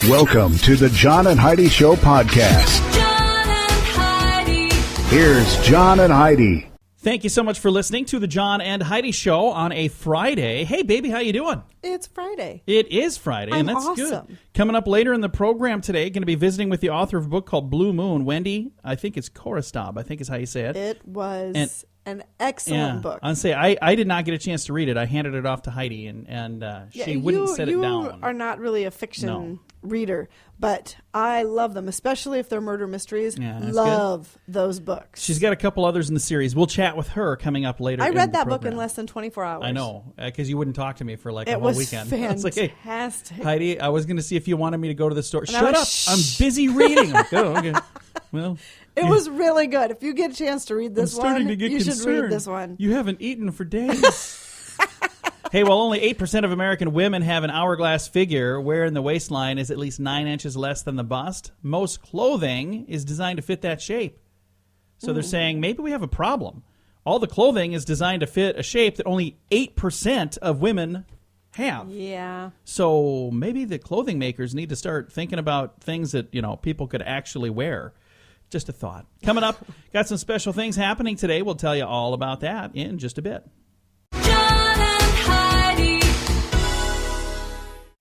Welcome to the John and Heidi Show podcast. John and Heidi. Here's John and Heidi. Thank you so much for listening to the John and Heidi Show on a Friday. Hey, baby, how you doing? It's Friday. It is Friday, and that's awesome. good. Coming up later in the program today, going to be visiting with the author of a book called Blue Moon, Wendy. I think it's Corsi Staub, I think is how you say it. It was an excellent book. I'll say I did not get a chance to read it. I handed it off to Heidi, and she wouldn't set it down. You are not really a fiction reader, but I love them, especially if they're murder mysteries. Yeah, that's love those books. She's got a couple others in the series. We'll chat with her coming up later. I in read the that book program. in less than 24 hours. I know, because you wouldn't talk to me for like a It whole was weekend. fantastic. It's like, hey, Heidi, I was going to see if you wanted me to go to the store. And Shut up! I'm busy reading. I'm like, oh, okay. Well, it was really good. If you get a chance to read this I'm starting one, to get you concerned. should read this one. You haven't eaten for days. Hey, while only 8% of American women have an hourglass figure where in the waistline is at least 9 inches less than the bust, most clothing is designed to fit that shape. So they're saying maybe we have a problem. All the clothing is designed to fit a shape that only 8% of women have. Yeah. So maybe the clothing makers need to start thinking about things that, people could actually wear. Just a thought. Coming up, got some special things happening today. We'll tell you all about that in just a bit. John and Heidi.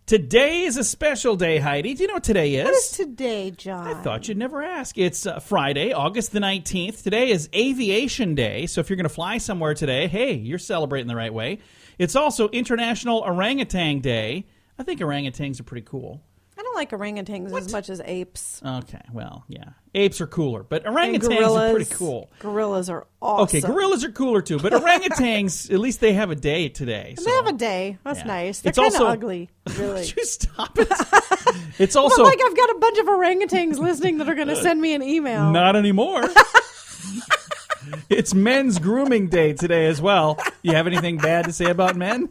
Today is a special day, Heidi. Do you know what today is? What is today, John? I thought you'd never ask. It's Friday, August the 19th. Today is Aviation Day, so if you're going to fly somewhere today, hey, you're celebrating the right way. It's also International Orangutan Day. I think orangutans are pretty cool. I don't like orangutans as much as apes. Okay, well, yeah. Apes are cooler, but orangutans are pretty cool. Gorillas are awesome. Okay, gorillas are cooler too, but orangutans, at least they have a day today. They have a day. That's nice. They're It's kind of also- ugly, really. Would you stop it? It's also... Well, I've got a bunch of orangutans listening that are going to send me an email. Not anymore. It's Men's Grooming Day today as well. You have anything bad to say about men?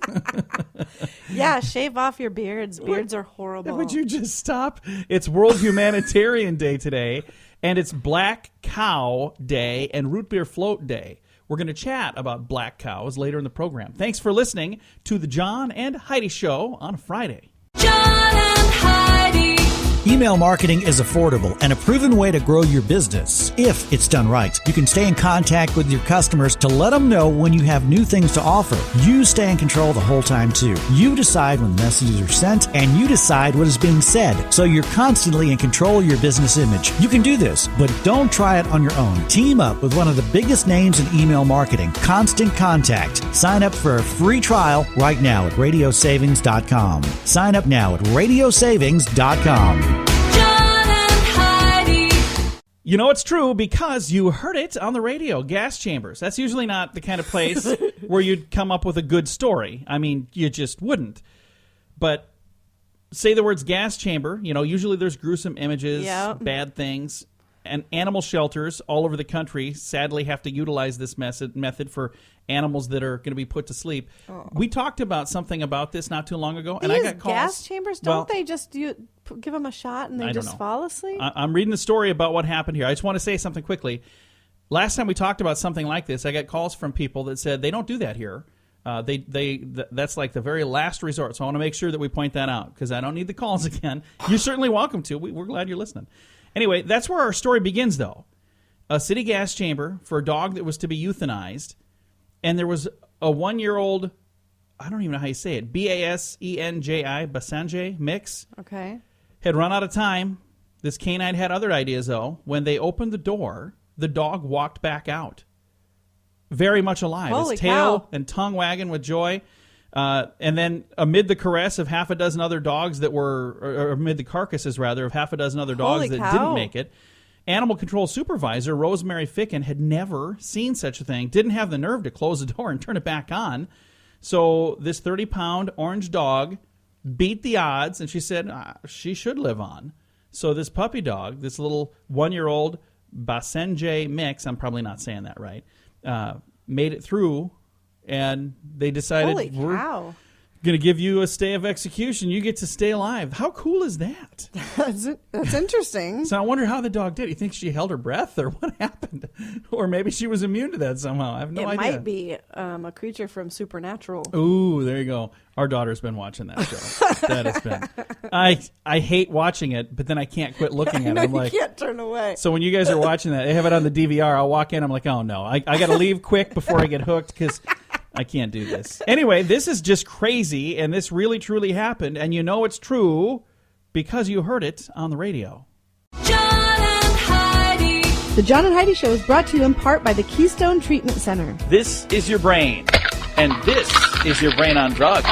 Yeah, shave off your beards. Beards are horrible. Would you just stop? It's World Humanitarian Day today, and it's Black Cow Day and Root Beer Float Day. We're going to chat about black cows later in the program. Thanks for listening to the John and Heidi Show on a Friday. John and Heidi. Email marketing is affordable and a proven way to grow your business. If it's done right, you can stay in contact with your customers to let them know when you have new things to offer. You stay in control the whole time, too. You decide when messages are sent, and you decide what is being said. So you're constantly in control of your business image. You can do this, but don't try it on your own. Team up with one of the biggest names in email marketing, Constant Contact. Sign up for a free trial right now at radiosavings.com. Sign up now at radiosavings.com. John and Heidi. You know it's true because you heard it on the radio. Gas chambers. That's usually not the kind of place where you'd come up with a good story. I mean, you just wouldn't. But say the words gas chamber, usually there's gruesome images, bad things. And animal shelters all over the country sadly have to utilize this method for animals that are going to be put to sleep. Oh. We talked about something about this not too long ago, and I got calls. Gas chambers, don't they just give them a shot and they just fall asleep? I'm reading the story about what happened here. I just want to say something quickly. Last time we talked about something like this, I got calls from people that said they don't do that here. That's like the very last resort. So I want to make sure that we point that out because I don't need the calls again. You're certainly welcome to. We're glad you're listening. Anyway, that's where our story begins, though. A city gas chamber for a dog that was to be euthanized, and there was a 1-year-old, I don't even know how you say it, Basenji, Basenji mix. Okay. Had run out of time. This canine had other ideas, though. When they opened the door, the dog walked back out. Very much alive. Holy His tail cow. and tongue wagging with joy. And then amid the caress of half a dozen other dogs that were, or amid the carcasses, rather, of half a dozen other dogs Holy that cow. didn't make it, Animal Control Supervisor Rosemary Ficken had never seen such a thing, didn't have the nerve to close the door and turn it back on. So this 30-pound orange dog beat the odds, and she said she should live on. So this puppy dog, this little 1-year-old Basenji mix, I'm probably not saying that right, made it through, and they decided Holy cow. Going to give you a stay of execution. You get to stay alive. How cool is that? That's interesting. So I wonder how the dog did. You think she held her breath or what happened? Or maybe she was immune to that somehow. I have no idea. It might be a creature from Supernatural. Ooh, there you go. Our daughter's been watching that show. That has been. I hate watching it, but then I can't quit looking at it. I'm like, you can't turn away. So when you guys are watching that, they have it on the DVR. I'll walk in. I'm like, oh no, I got to leave quick before I get hooked because I can't do this. Anyway, this is just crazy, and this really truly happened, and you know it's true because you heard it on the radio. John and Heidi. The John and Heidi Show is brought to you in part by the Keystone Treatment Center. This is your brain, and this is your brain on drugs.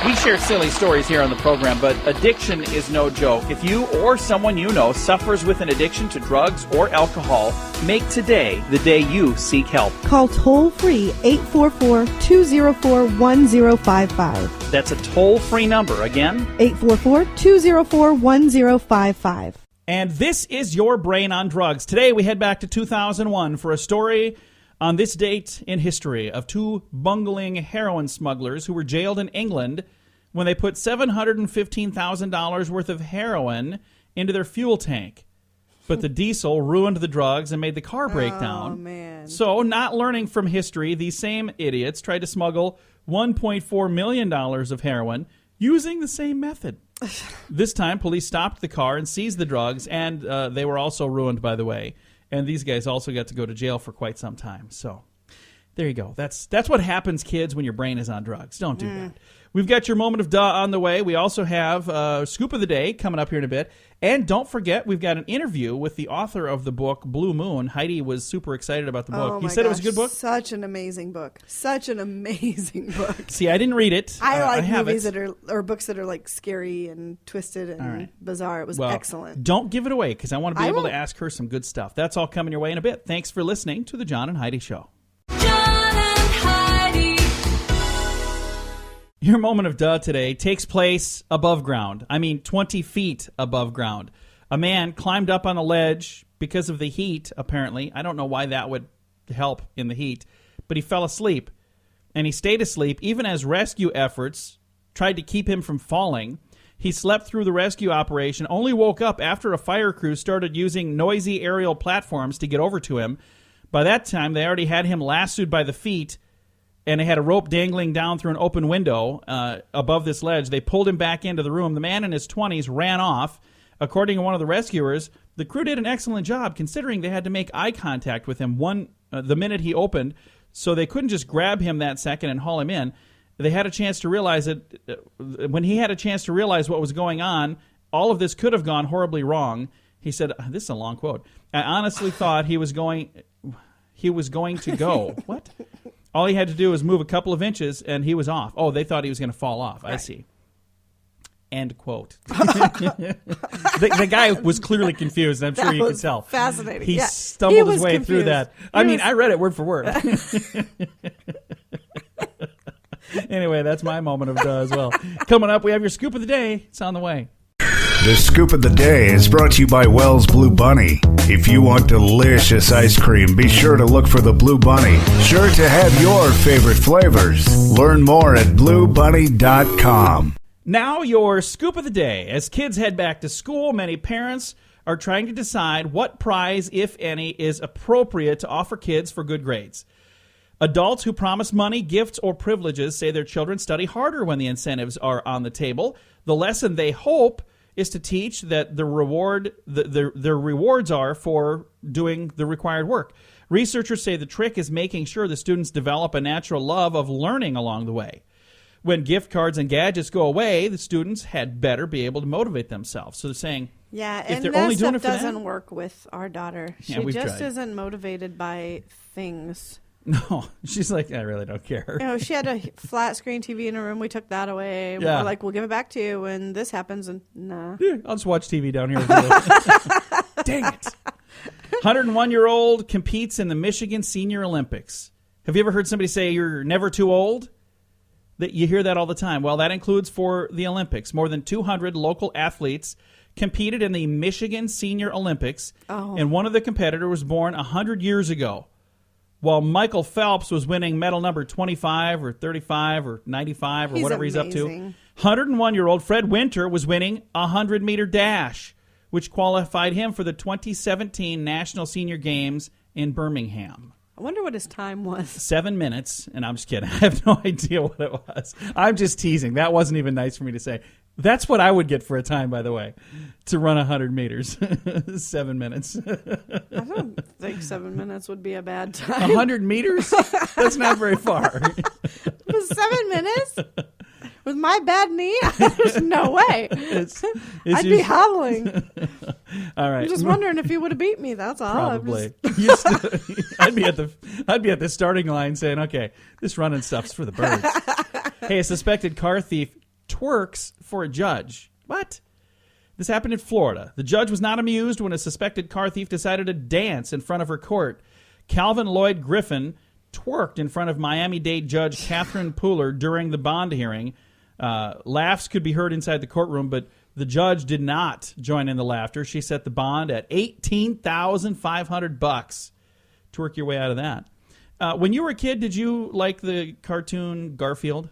We share silly stories here on the program, but addiction is no joke. If you or someone you know suffers with an addiction to drugs or alcohol, make today the day you seek help. Call toll-free 844-204-1055. That's a toll-free number. Again, 844-204-1055. And this is your brain on drugs. Today we head back to 2001 for a story on this date in history of two bungling heroin smugglers who were jailed in England when they put $715,000 worth of heroin into their fuel tank. But the diesel ruined the drugs and made the car break down. Oh, man. So, not learning from history, these same idiots tried to smuggle $1.4 million of heroin using the same method. This time, police stopped the car and seized the drugs, and they were also ruined, by the way. And these guys also got to go to jail for quite some time. So there you go. That's what happens, kids, when your brain is on drugs. Don't do that. We've got your moment of duh on the way. We also have Scoop of the Day coming up here in a bit. And don't forget, we've got an interview with the author of the book, Blue Moon. Heidi was super excited about the book. You said it was a good book? Such an amazing book. Such an amazing book. See, I didn't read it. I like movies it. that are, or books that are like scary and twisted and bizarre. It was excellent. Don't give it away because I want to be able won't. to ask her some good stuff. That's all coming your way in a bit. Thanks for listening to the John and Heidi Show. John and Heidi. Your moment of duh today takes place above ground. I mean, 20 feet above ground. A man climbed up on a ledge because of the heat, apparently. I don't know why that would help in the heat, but he fell asleep. And he stayed asleep even as rescue efforts tried to keep him from falling. He slept through the rescue operation, only woke up after a fire crew started using noisy aerial platforms to get over to him. By that time, they already had him lassoed by the feet, and they had a rope dangling down through an open window above this ledge. They pulled him back into the room. The man in his 20s ran off. According to one of the rescuers, the crew did an excellent job considering they had to make eye contact with him the minute he opened, so they couldn't just grab him that second and haul him in. They had a chance to realize it. When he had a chance to realize what was going on, all of this could have gone horribly wrong. He said, this is a long quote, I honestly thought he was going to go. What? All he had to do was move a couple of inches, and he was off. Oh, they thought he was going to fall off. Right. I see. End quote. the guy was clearly confused. I'm sure you could tell. Fascinating. He stumbled his way through that. I read it word for word. Anyway, that's my moment of duh as well. Coming up, we have your scoop of the day. It's on the way. The Scoop of the Day is brought to you by Wells Blue Bunny. If you want delicious ice cream, be sure to look for the Blue Bunny. Sure to have your favorite flavors. Learn more at bluebunny.com. Now, your scoop of the day. As kids head back to school, many parents are trying to decide what prize, if any, is appropriate to offer kids for good grades. Adults who promise money, gifts, or privileges say their children study harder when the incentives are on the table. The lesson they hope is to teach that their rewards are for doing the required work. Researchers say the trick is making sure the students develop a natural love of learning along the way. When gift cards and gadgets go away, the students had better be able to motivate themselves. So they're saying, yeah, if and they're that only doing stuff it for doesn't that? work with our daughter. She Yeah, we've just tried. isn't motivated by things. No, she's like, I really don't care. You know, she had a flat screen TV in her room. We took that away. Yeah. We're like, we'll give it back to you when this happens. And nah. Yeah, I'll just watch TV down here. Dang it. 101-year-old competes in the Michigan Senior Olympics. Have you ever heard somebody say you're never too old? That you hear that all the time. Well, that includes for the Olympics. More than 200 local athletes competed in the Michigan Senior Olympics, and one of the competitors was born 100 years ago. while Michael Phelps was winning medal number 25 or 35 or 95 or whatever he's up to. amazing. 101-year-old Fred Winter was winning a 100-meter dash, which qualified him for the 2017 National Senior Games in Birmingham. I wonder what his time was. 7 minutes, and I'm just kidding. I have no idea what it was. I'm just teasing. That wasn't even nice for me to say. That's what I would get for a time, by the way, to run 100 meters. 7 minutes. I don't think 7 minutes would be a bad time. 100 meters? That's not very far. 7 minutes? With my bad knee? There's no way. I'd be hobbling. All right. I'm just wondering if he would have beat me. That's all. Probably. I'd be at the starting line saying, "Okay, this running stuff's for the birds." Hey, a suspected car thief twerks for a judge. What? This happened in Florida. The judge was not amused when a suspected car thief decided to dance in front of her court. Calvin Lloyd Griffin twerked in front of Miami-Dade Judge Catherine Pooler during the bond hearing. Laughs could be heard inside the courtroom, but the judge did not join in the laughter. She set the bond at $18,500. Twerk your way out of that. When you were a kid, did you like the cartoon Garfield?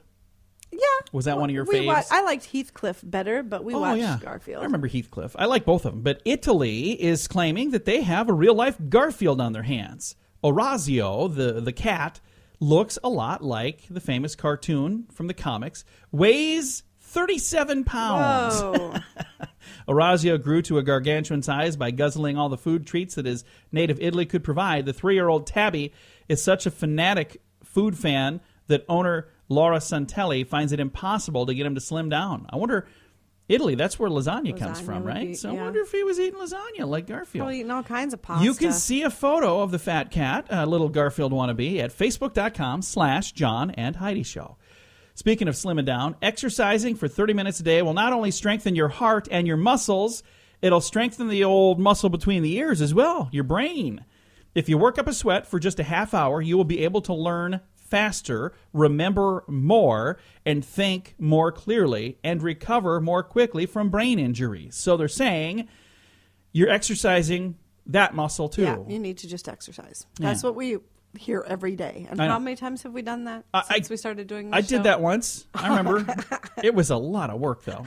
Yeah. Was that one of your faves? I liked Heathcliff better, but we watched Garfield. I remember Heathcliff. I like both of them. But Italy is claiming that they have a real-life Garfield on their hands. Orazio, the cat, looks a lot like the famous cartoon from the comics, weighs 37 pounds. Whoa. Orazio grew to a gargantuan size by guzzling all the food treats that his native Italy could provide. The 3-year-old Tabby is such a fanatic food fan that owner Laura Santelli finds it impossible to get him to slim down. I wonder, Italy, that's where lasagna comes from, would right? be- So I yeah. wonder if he was eating lasagna like Garfield. Probably eating all kinds of pasta. You can see a photo of the fat cat, little Garfield wannabe, at facebook.com/John and Heidi Show. Speaking of slimming down, exercising for 30 minutes a day will not only strengthen your heart and your muscles, it'll strengthen the old muscle between the ears as well, your brain. If you work up a sweat for just a half hour, you will be able to learn faster, remember more, and think more clearly, and recover more quickly from brain injuries. So they're saying you're exercising that muscle too. Yeah, you need to just exercise. That's what we hear every day. And I know. how many times have we done that since we started doing this I show? did that once. I remember. It was a lot of work, though.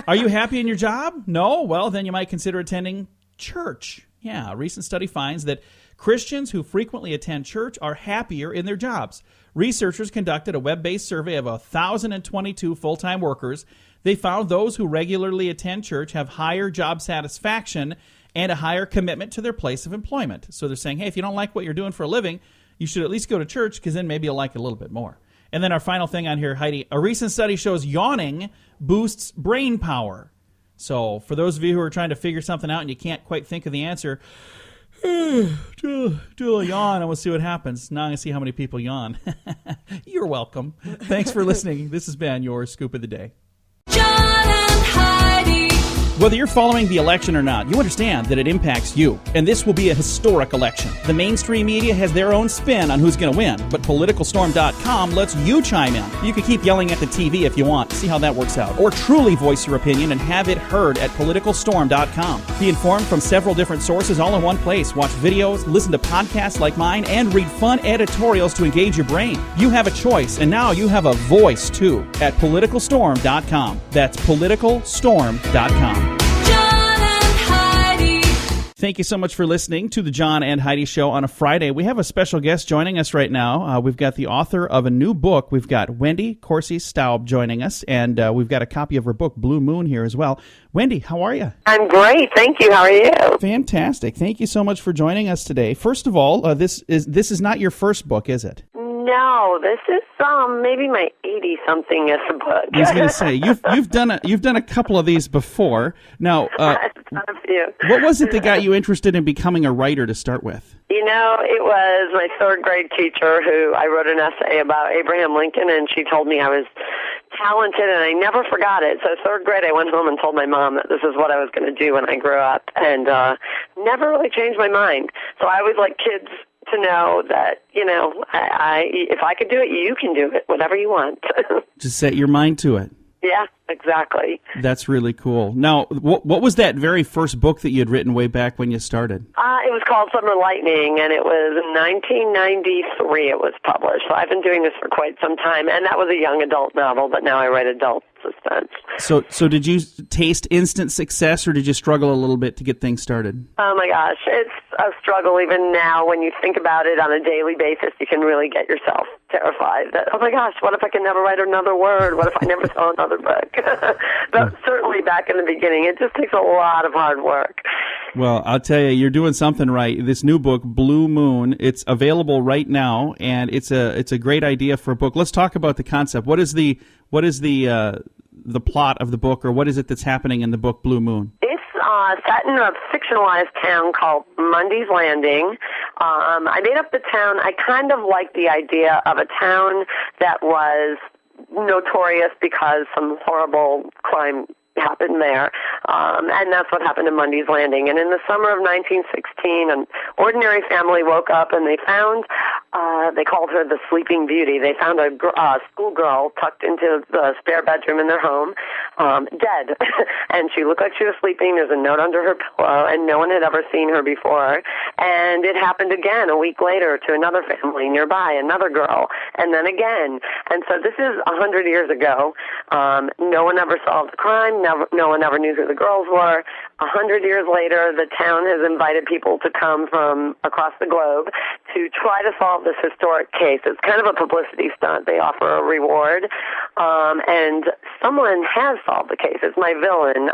Are you happy in your job? No? Well, then you might consider attending church. Yeah, a recent study finds that Christians who frequently attend church are happier in their jobs. Researchers conducted a web-based survey of 1,022 full-time workers. They found those who regularly attend church have higher job satisfaction and a higher commitment to their place of employment. So they're saying, hey, if you don't like what you're doing for a living, you should at least go to church because then maybe you'll like it a little bit more. And then our final thing on here, Heidi, a recent study shows yawning boosts brain power. So for those of you who are trying to figure something out and you can't quite think of the answer, do a yawn and we'll see what happens. Now I'm going to see how many people yawn. You're welcome. Thanks for listening. This has been your Scoop of the Day. John and Heidi. Whether you're following the election or not, you understand that it impacts you. And this will be a historic election. The mainstream media has their own spin on who's going to win, but PoliticalStorm.com lets you chime in. You can keep yelling at the TV if you want. See how that works out. Or truly voice your opinion and have it heard at PoliticalStorm.com. Be informed from several different sources all in one place. Watch videos, listen to podcasts like mine, and read fun editorials to engage your brain. You have a choice, and now you have a voice, too, at PoliticalStorm.com. That's PoliticalStorm.com. John and Heidi. Thank you so much for listening to the John and Heidi Show on a Friday. We have a special guest joining us right now. We've got the author of a new book. We've got Wendy Corsi Staub joining us, and we've got a copy of her book, Blue Moon, here as well. Wendy, how are you? I'm great, thank you. How are you? Fantastic. Thank you so much for joining us today. First of all, this is not your first book, is it? No, this is maybe my 80-somethingest book. I was going to say you've done a couple of these before. Now, I've done a few. what was it that got you interested in becoming a writer to start with? You know, it was my third grade teacher who I wrote an essay about Abraham Lincoln, and she told me I was talented, and I never forgot it. So third grade, I went home and told my mom that this is what I was going to do when I grew up, and never really changed my mind. So I always like kids to know that, you know, if I could do it, you can do it, whatever you want. Just set your mind to it. Yeah, exactly. That's really cool. Now, what was that very first book that you had written way back when you started? It was called Summer Lightning, and it was in 1993 it was published. So I've been doing this for quite some time, and that was a young adult novel, but now I write adult suspense. So did you taste instant success, or did you struggle a little bit to get things started? Oh my gosh, it's a struggle even now. When you think about it on a daily basis, you can really get yourself terrified that, oh my gosh, what if I can never write another word? What if I never sell another book? But certainly back in the beginning, it just takes a lot of hard work. Well, I'll tell you, you're doing something right. This new book, Blue Moon, it's available right now, and it's a great idea for a book. Let's talk about the concept. What is the plot of the book, or what is it that's happening in the book Blue Moon? It's set in a fictionalized town called Mundy's Landing. I made up the town. I kind of like the idea of a town that was notorious because some horrible crime happened there, and that's what happened in Mundy's Landing. And in the summer of 1916, an ordinary family woke up and they found, they called her the Sleeping Beauty. They found a schoolgirl tucked into the spare bedroom in their home, dead. And she looked like she was sleeping. There's a note under her pillow, and no one had ever seen her before. And it happened again a week later to another family nearby, another girl, and then again. And so this is 100 years ago. No one ever solved the crime. No one ever knew who the girls were. 100 years later, the town has invited people to come from across the globe to try to solve this historic case. It's kind of a publicity stunt. They offer a reward, and someone has solved the case. It's my villain,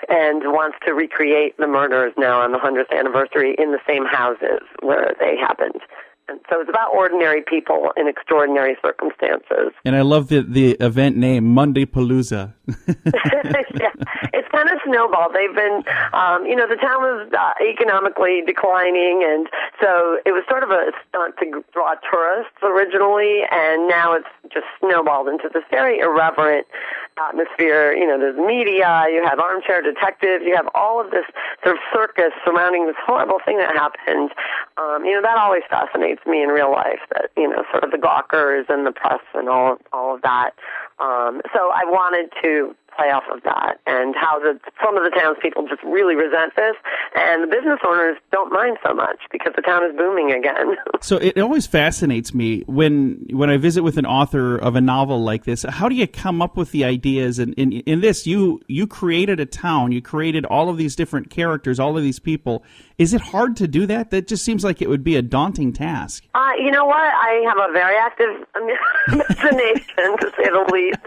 and wants to recreate the murders now on the 100th anniversary in the same houses where they happened. And so it's about ordinary people in extraordinary circumstances. And I love the event name, Monday Palooza. Yeah, it's kind of snowballed. They've been, the town was economically declining, and so it was sort of a stunt to draw tourists originally, and now it's just snowballed into this very irreverent atmosphere. There's media, you have armchair detectives, you have all of this sort of circus surrounding this horrible thing that happened. That always fascinates me in real life, that, sort of the gawkers and the press and all of that. So I wanted to play off of that, and how some of the townspeople just really resent this, and the business owners don't mind so much because the town is booming again. So it always fascinates me when I visit with an author of a novel like this. How do you come up with the ideas? And in this, you created a town, you created all of these different characters, all of these people. Is it hard to do that? That just seems like it would be a daunting task. You know what? I have a very active imagination, to say the least.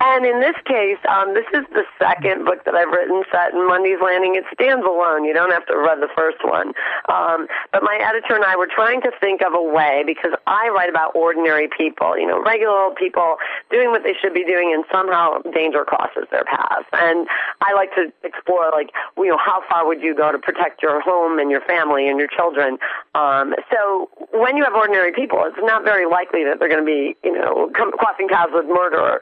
And in this case, this is the second book that I've written set in Mundy's Landing. It stands alone. You don't have to read the first one. But my editor and I were trying to think of a way, because I write about ordinary people, regular old people doing what they should be doing, and somehow danger crosses their path. And I like to explore, how far would you go to protect your home and your family and your children? So when you have ordinary people, it's not very likely that they're going to be, crossing paths with murderer.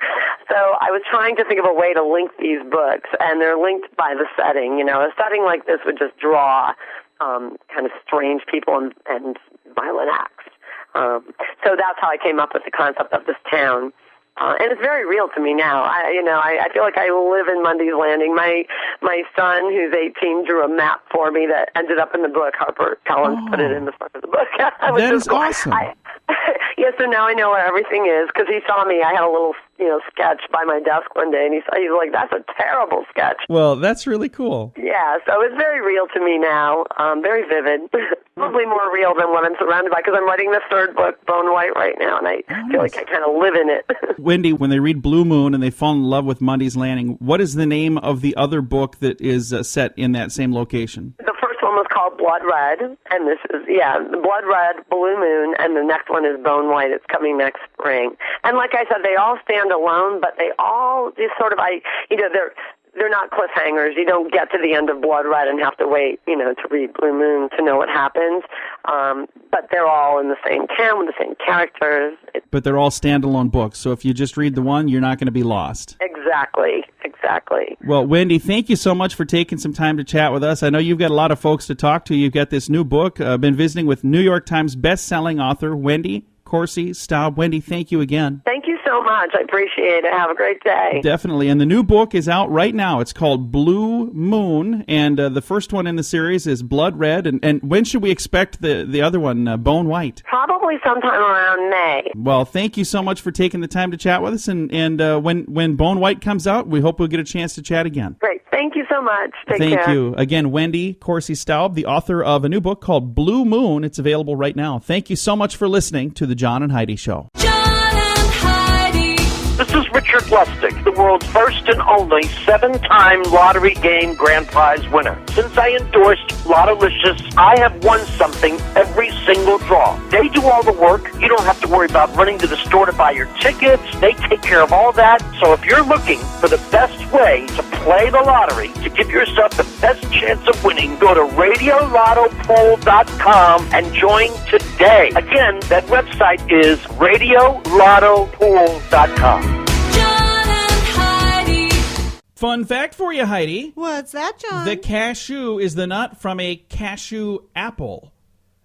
So I was trying to think of a way to link these books, and they're linked by the setting. A setting like this would just draw kind of strange people and violent acts. So that's how I came up with the concept of this town. And it's very real to me now. I feel like I live in Mundy's Landing. My son, who's 18, drew a map for me that ended up in the book. Harper Collins put it in the front of the book. That is awesome. So now I know where everything is, because he saw me. I had a little, sketch by my desk one day, and he's like, "That's a terrible sketch." Well, that's really cool. Yeah, so it's very real to me now. Very vivid. Probably more real than what I'm surrounded by, because I'm writing the third book, Bone White, right now, and I feel like I kind of live in it. Wendy, when they read Blue Moon and they fall in love with Mundy's Landing, what is the name of the other book that is set in that same location? The first one was called Blood Red, and this is, Blood Red, Blue Moon, and the next one is Bone White. It's coming next spring. And like I said, they all stand alone, but they all just sort of, they're not cliffhangers. You don't get to the end of Blood Red and have to wait, to read Blue Moon to know what happens. But they're all in the same town with the same characters. But they're all standalone books, so if you just read the one, you're not going to be lost. Exactly. Well, Wendy, thank you so much for taking some time to chat with us. I know you've got a lot of folks to talk to. You've got this new book. I've been visiting with New York Times best-selling author Wendy Corsi Staub. Wendy, thank you again. Thank you so so much. I appreciate it. Have a great day. Definitely. And the new book is out right now. It's called Blue Moon, and the first one in the series is Blood Red. And when should we expect the other one, Bone White? Probably sometime around May. Well, thank you so much for taking the time to chat with us. And when Bone White comes out, we hope we'll get a chance to chat again. Great. Thank you so much. Take care. Thank you. Again, Wendy Corsi Staub, the author of a new book called Blue Moon. It's available right now. Thank you so much for listening to The John and Heidi Show. John and Heidi. This is Richard Lustig, the world's first and only 7-time lottery game grand prize winner. Since I endorsed Lottolicious, I have won something every single draw. They do all the work. You don't have to worry about running to the store to buy your tickets. They take care of all that. So if you're looking for the best way to play the lottery, to give yourself the best chance of winning, go to RadioLottoPool.com and join today. Again, that website is RadioLottoPool.com. John and Heidi. Fun fact for you, Heidi. What's that, John? The cashew is the nut from a cashew apple.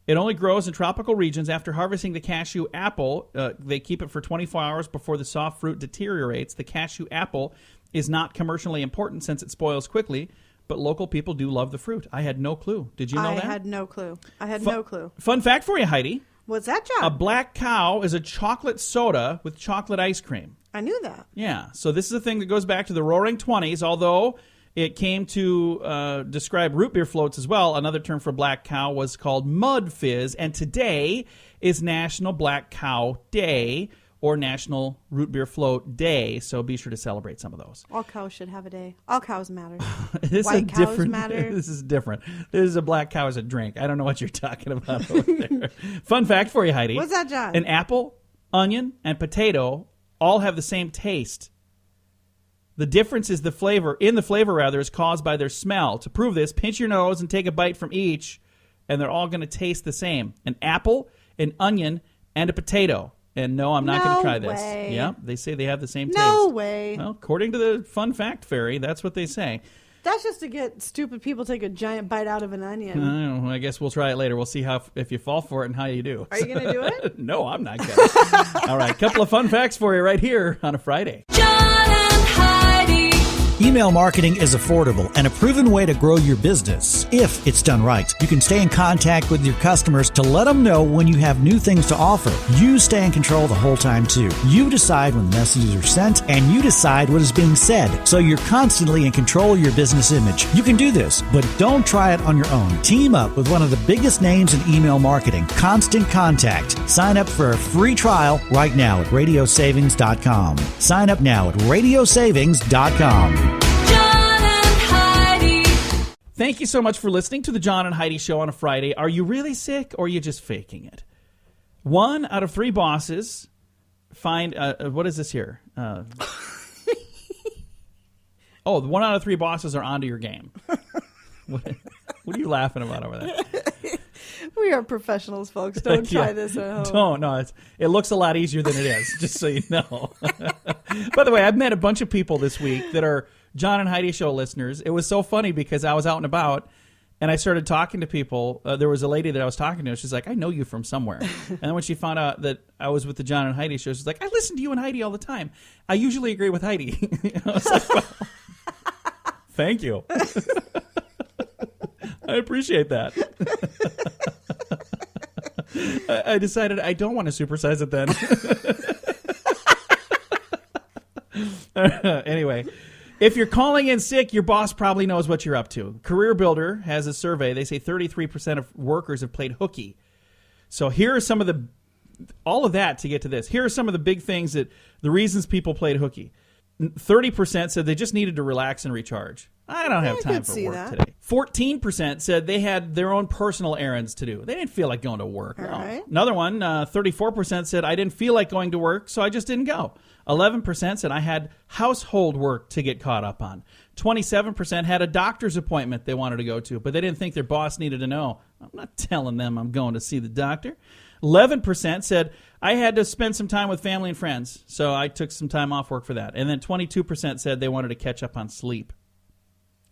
It only grows in tropical regions. After harvesting the cashew apple, they keep it for 24 hours before the soft fruit deteriorates. The cashew apple is not commercially important since it spoils quickly, but local people do love the fruit. I had no clue. Did you know that? I had no clue. No clue. Fun fact for you, Heidi. What's that, John? A black cow is a chocolate soda with chocolate ice cream. I knew that. Yeah, so this is a thing that goes back to the Roaring 20s, although it came to describe root beer floats as well. Another term for black cow was called mud fizz, and today is National Black Cow Day or National Root Beer Float Day, so be sure to celebrate some of those. All cows should have a day. All cows matter. White cows matter. This is different. This is a black cow as a drink. I don't know what you're talking about over there. Fun fact for you, Heidi. What's that, John? An apple, onion, and potato all have the same taste. The difference is the flavor is caused by their smell. To prove this, pinch your nose and take a bite from each, and they're all going to taste the same. An apple, an onion, and a potato. And no, I'm not going to try this. Way. Yeah, they say they have the same taste. No way. Well, according to the Fun Fact Fairy, that's what they say. That's just to get stupid people to take a giant bite out of an onion. I guess we'll try it later. We'll see if you fall for it and how you do. Are you going to do it? No, I'm not going to. All right, couple of fun facts for you right here on a Friday. John and Heidi. Email marketing is affordable and a proven way to grow your business. If it's done right, you can stay in contact with your customers to let them know when you have new things to offer. You stay in control the whole time, too. You decide when messages are sent, and you decide what is being said. So you're constantly in control of your business image. You can do this, but don't try it on your own. Team up with one of the biggest names in email marketing, Constant Contact. Sign up for a free trial right now at radiosavings.com. Sign up now at radiosavings.com. John and Heidi. Thank you so much for listening to the John and Heidi Show on a Friday. Are you really sick or are you just faking it? 1 out of 3 bosses find... what is this here? 1 out of 3 bosses are onto your game. What are you laughing about over there? We are professionals, folks. Don't try this at home. Don't. No, it looks a lot easier than it is, just so you know. By the way, I've met a bunch of people this week that are John and Heidi Show listeners. It was so funny because I was out and about, and I started talking to people. There was a lady that I was talking to. She's like, I know you from somewhere. And then when she found out that I was with the John and Heidi Show, she's like, I listen to you and Heidi all the time. I usually agree with Heidi. I was like, well, thank you. I appreciate that. I decided I don't want to supersize it then. Anyway, if you're calling in sick, your boss probably knows what you're up to. Career Builder has a survey. They say 33% of workers have played hooky. So here are some of all of that to get to this. Here are some of the big things the reasons people played hooky. 30% said they just needed to relax and recharge. I don't have time for work today. 14% said they had their own personal errands to do. They didn't feel like going to work. No. Right. Another one, 34% said I didn't feel like going to work, so I just didn't go. 11% said I had household work to get caught up on. 27% had a doctor's appointment they wanted to go to, but they didn't think their boss needed to know. I'm not telling them I'm going to see the doctor. 11% said I had to spend some time with family and friends, so I took some time off work for that. And then 22% said they wanted to catch up on sleep.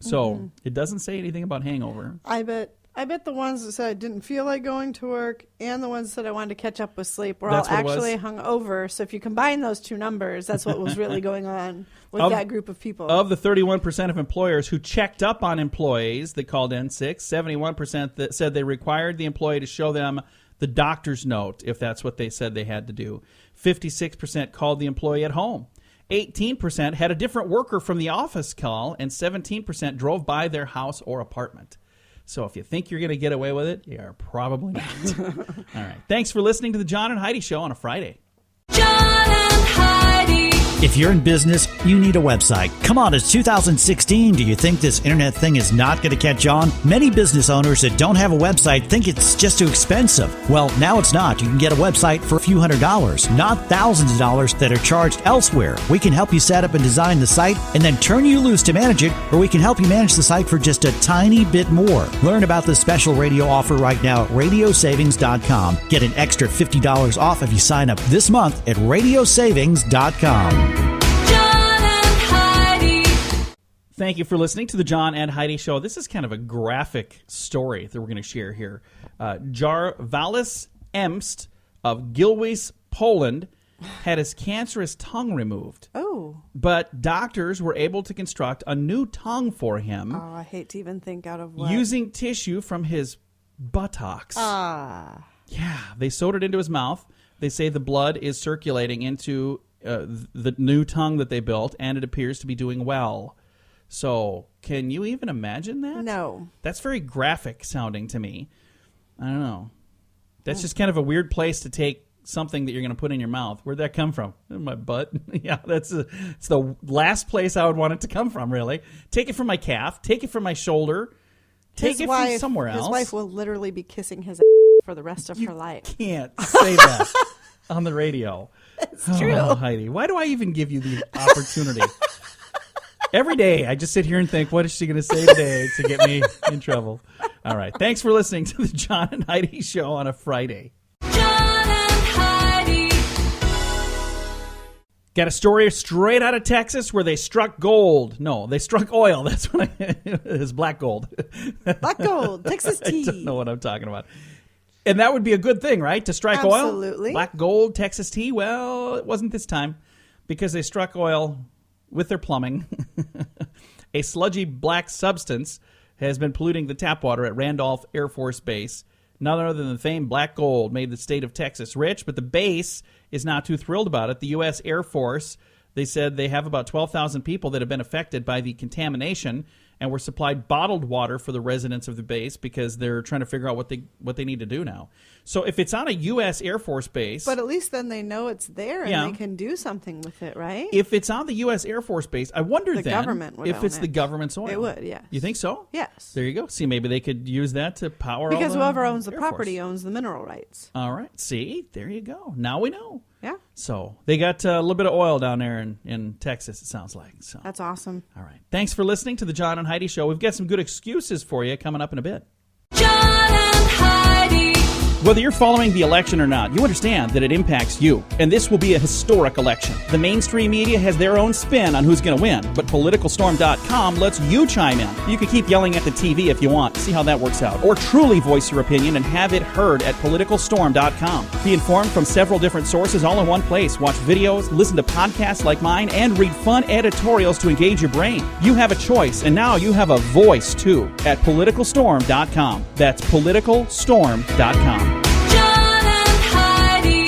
So it doesn't say anything about hangover. I bet I bet the ones that said I didn't feel like going to work and the ones that said I wanted to catch up with sleep were That's all what it was? actually hung over. So if you combine those two numbers, that's what was really going on with that group of people. Of the 31% of employers who checked up on employees that called in sick, 71% that said they required the employee to show them the doctor's note if that's what they said they had to do. 56% called the employee at home. 18% had a different worker from the office call, and 17% drove by their house or apartment. So if you think you're going to get away with it, you're probably not. All right. Thanks for listening to the John and Heidi Show on a Friday. John and Heidi. If you're in business, you need a website. Come on, it's 2016. Do you think this internet thing is not going to catch on? Many business owners that don't have a website think it's just too expensive. Well, now it's not. You can get a website for a few $100s, not thousands of dollars that are charged elsewhere. We can help you set up and design the site and then turn you loose to manage it, or we can help you manage the site for just a tiny bit more. Learn about the special radio offer right now at radiosavings.com. Get an extra $50 off if you sign up this month at radiosavings.com. John and Heidi. Thank you for listening to the John and Heidi Show. This is kind of a graphic story that we're going to share here. Jarvalis Emst of Gilwis, Poland, had his cancerous tongue removed. Oh. But doctors were able to construct a new tongue for him Oh, I hate to even think out of what. using tissue from his buttocks. Ah. Yeah, they sewed it into his mouth. They say the blood is circulating into the new tongue that they built, and it appears to be doing well. So, can you even imagine that? No. That's very graphic sounding to me. I don't know. That's just kind of a weird place to take something that you're going to put in your mouth. Where'd that come from? In my butt? Yeah, it's the last place I would want it to come from, really. Take it from my calf. Take it from my shoulder. Take it from somewhere else. His wife will literally be kissing his for the rest of her life. Can't say that on the radio. It's true. Oh, Heidi, why do I even give you the opportunity? Every day, I just sit here and think, what is she going to say today to get me in trouble? All right. Thanks for listening to the John and Heidi Show on a Friday. John and Heidi. Got a story straight out of Texas where they struck gold. No, they struck oil. That's what it's black gold. Black gold, Texas tea. I don't know what I'm talking about. And that would be a good thing, right? To strike oil? Absolutely. Black gold, Texas tea? Well, it wasn't this time because they struck oil with their plumbing. A sludgy black substance has been polluting the tap water at Randolph Air Force Base. None other than the famed black gold made the state of Texas rich, but the base is not too thrilled about it. The U.S. Air Force, they said they have about 12,000 people that have been affected by the contamination and were supplied bottled water for the residents of the base because they're trying to figure out what they need to do now. So if it's on a U.S. Air Force base... But at least then they know it's there and Yeah. they can do something with it, right? If it's on the U.S. Air Force Base, I wonder The then government would if own it's the it. government's oil. It would, yes. You think so? Yes. There you go. See, maybe they could use that to power all Because the whoever owns the Air property Force. owns the mineral rights. All right. See, there you go. Now we know. Yeah. So they got a little bit of oil down there in Texas, it sounds like. So That's awesome. all right. Thanks for listening to the John and Heidi Show. We've got some good excuses for you coming up in a bit. John and Heidi. Whether you're following the election or not, you understand that it impacts you. And this will be a historic election. The mainstream media has their own spin on who's going to win, but PoliticalStorm.com lets you chime in. You can keep yelling at the TV if you want. See how that works out. Or truly voice your opinion and have it heard at PoliticalStorm.com. Be informed from several different sources all in one place. Watch videos, listen to podcasts like mine, and read fun editorials to engage your brain. You have a choice, and now you have a voice, too, at PoliticalStorm.com. That's PoliticalStorm.com. John and Heidi.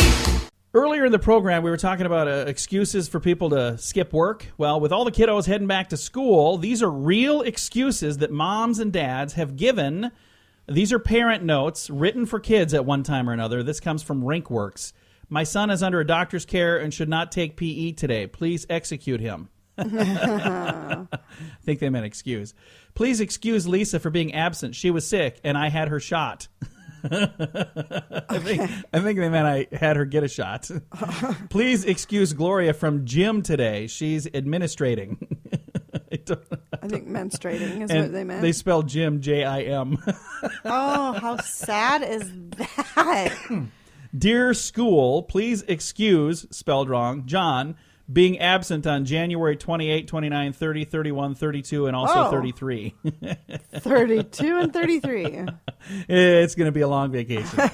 Earlier in the program, we were talking about excuses for people to skip work. Well, with all the kiddos heading back to school, these are real excuses that moms and dads have given. These are parent notes written for kids at one time or another. This comes from RinkWorks. My son is under a doctor's care and should not take PE today. Please execute him. I think they meant excuse. Please excuse Lisa for being absent. She was sick and I had her shot. I think they meant I had her get a shot. Please excuse Gloria from gym today. She's administrating. I think menstruating is And what they meant. they spell Jim, J-I-M. Oh, how sad is that? Dear school, please excuse, spelled wrong, John, being absent on January 28, 29, 30, 31, 32, and also 33. 32 and 33. It's going to be a long vacation.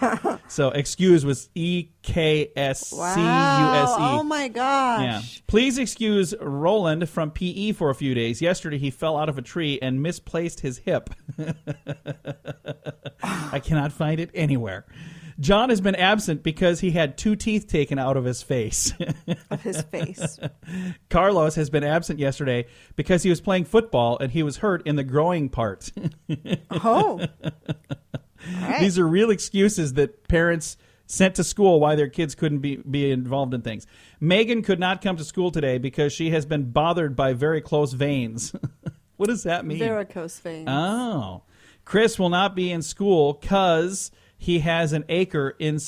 So excuse was EKSCUSE. Wow. Oh, my gosh. Yeah. Please excuse Roland from PE for a few days. Yesterday, he fell out of a tree and misplaced his hip. I cannot find it anywhere. John has been absent because he had 2 teeth taken out of his face. Carlos has been absent yesterday because he was playing football and he was hurt in the growing part. Oh. All right. These are real excuses that parents sent to school why their kids couldn't be involved in things. Megan could not come to school today because she has been bothered by very close veins. What does that mean? Varicose veins. Oh. Chris will not be in school because he has an acre in his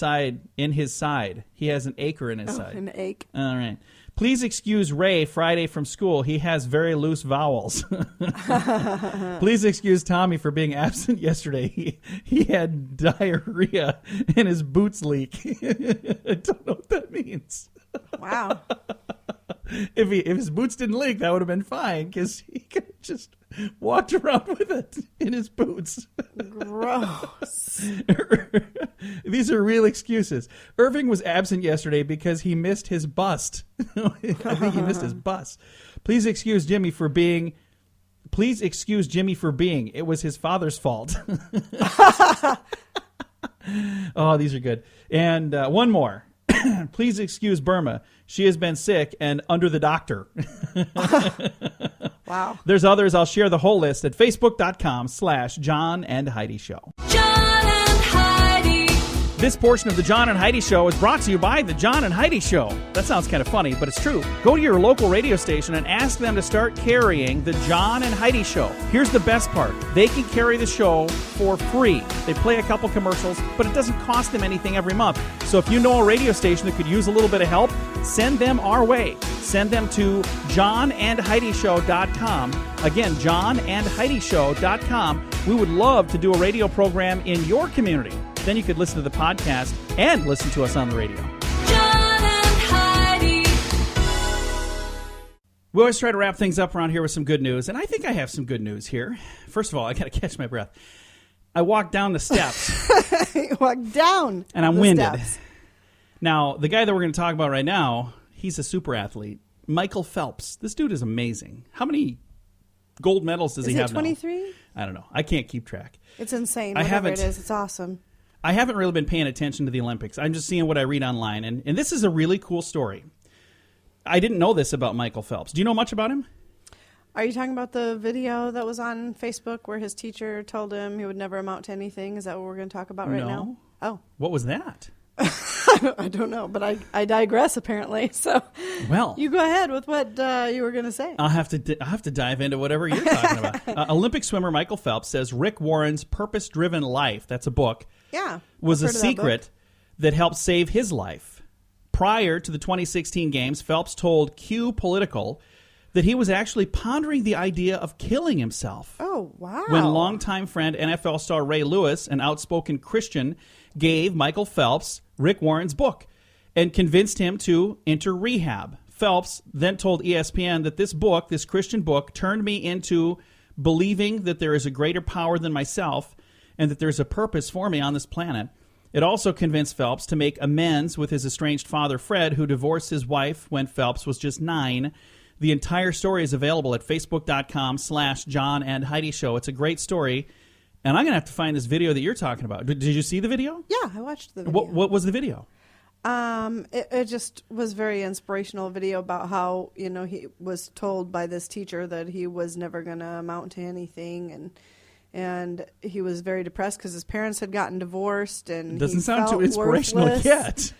side. He has an acre in his side. An ache. All right. Please excuse Ray Friday from school. He has very loose vowels. Please excuse Tommy for being absent yesterday. He had diarrhea and his boots leak. I don't know what that means. Wow. If his boots didn't leak, that would have been fine because he could have just walked around with it in his boots. Gross. These are real excuses. Irving was absent yesterday because he missed his bust. I think he missed his bus. Please excuse Jimmy for being. It was his father's fault. Oh, these are good. And one more. Please excuse Burma. She has been sick and under the doctor. Wow. There's others. I'll share the whole list at facebook.com/John and Heidi Show. John and Heidi. This portion of the John and Heidi Show is brought to you by the John and Heidi Show. That sounds kind of funny, but it's true. Go to your local radio station and ask them to start carrying the John and Heidi Show. Here's the best part. They can carry the show for free. They play a couple commercials, but it doesn't cost them anything every month. So if you know a radio station that could use a little bit of help, send them our way. Send them to johnandheidishow.com. Again, johnandheidishow.com. We would love to do a radio program in your community. Then you could listen to the podcast and listen to us on the radio. John and Heidi. We always try to wrap things up around here with some good news, and I think I have some good news here. First of all, I got to catch my breath. I walked down the steps. You walked down. And I'm the winded. steps. Now, the guy that we're going to talk about right now, he's a super athlete. Michael Phelps. This dude is amazing. How many gold medals does he have now? 23? I don't know. I can't keep track. It's insane. I Whatever haven't- it is, it's awesome. I haven't really been paying attention to the Olympics. I'm just seeing what I read online, and this is a really cool story. I didn't know this about Michael Phelps. Do you know much about him? Are you talking about the video that was on Facebook where his teacher told him he would never amount to anything? Is that what we're going to talk about right No. now? Oh. What was that? I don't know, but I digress apparently. So Well, you go ahead with what you were going to say. I'll have to dive into whatever you're talking about. Olympic swimmer Michael Phelps says Rick Warren's Purpose-Driven Life, that's a book, Yeah. was a I've heard of that secret book. that helped save his life. Prior to the 2016 games, Phelps told Q Political that he was actually pondering the idea of killing himself. Oh, wow. When longtime friend NFL star Ray Lewis, an outspoken Christian, gave Michael Phelps Rick Warren's book and convinced him to enter rehab. Phelps then told ESPN that this book, this Christian book, turned me into believing that there is a greater power than myself and that there's a purpose for me on this planet. It also convinced Phelps to make amends with his estranged father, Fred, who divorced his wife when Phelps was just 9. The entire story is available at facebook.com/John and Heidi Show. It's a great story. And I'm going to have to find this video that you're talking about. Did you see the video? Yeah, I watched the video. What was the video? It just was very inspirational video about how, he was told by this teacher that he was never going to amount to anything, and he was very depressed because his parents had gotten divorced, and Doesn't he sound felt too inspirational worthless. yet.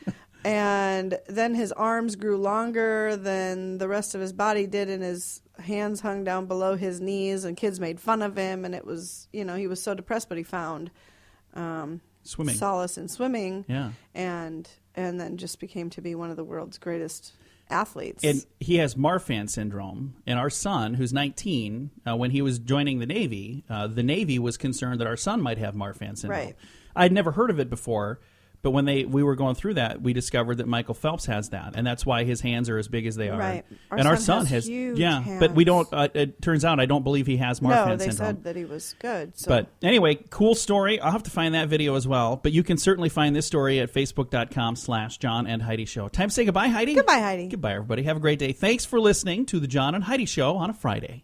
And then his arms grew longer than the rest of his body did, and his hands hung down below his knees, and kids made fun of him, and it was, he was so depressed, but he found Swimming. solace in swimming. Yeah. And then just became to be one of the world's greatest athletes. And he has Marfan syndrome. And our son, who's 19, when he was joining the Navy was concerned that our son might have Marfan syndrome. Right. I'd never heard of it before, But when we were going through that, we discovered that Michael Phelps has that, and that's why his hands are as big as they are. Right. And our son has huge yeah, but we don't. It turns out I don't believe he has Marfan No, they syndrome. said that he was good. So. But anyway, cool story. I'll have to find that video as well. But you can certainly find this story at facebook.com/John and Heidi Show. Time to say goodbye, Heidi. Goodbye, Heidi. Goodbye, everybody. Have a great day. Thanks for listening to the John and Heidi Show on a Friday.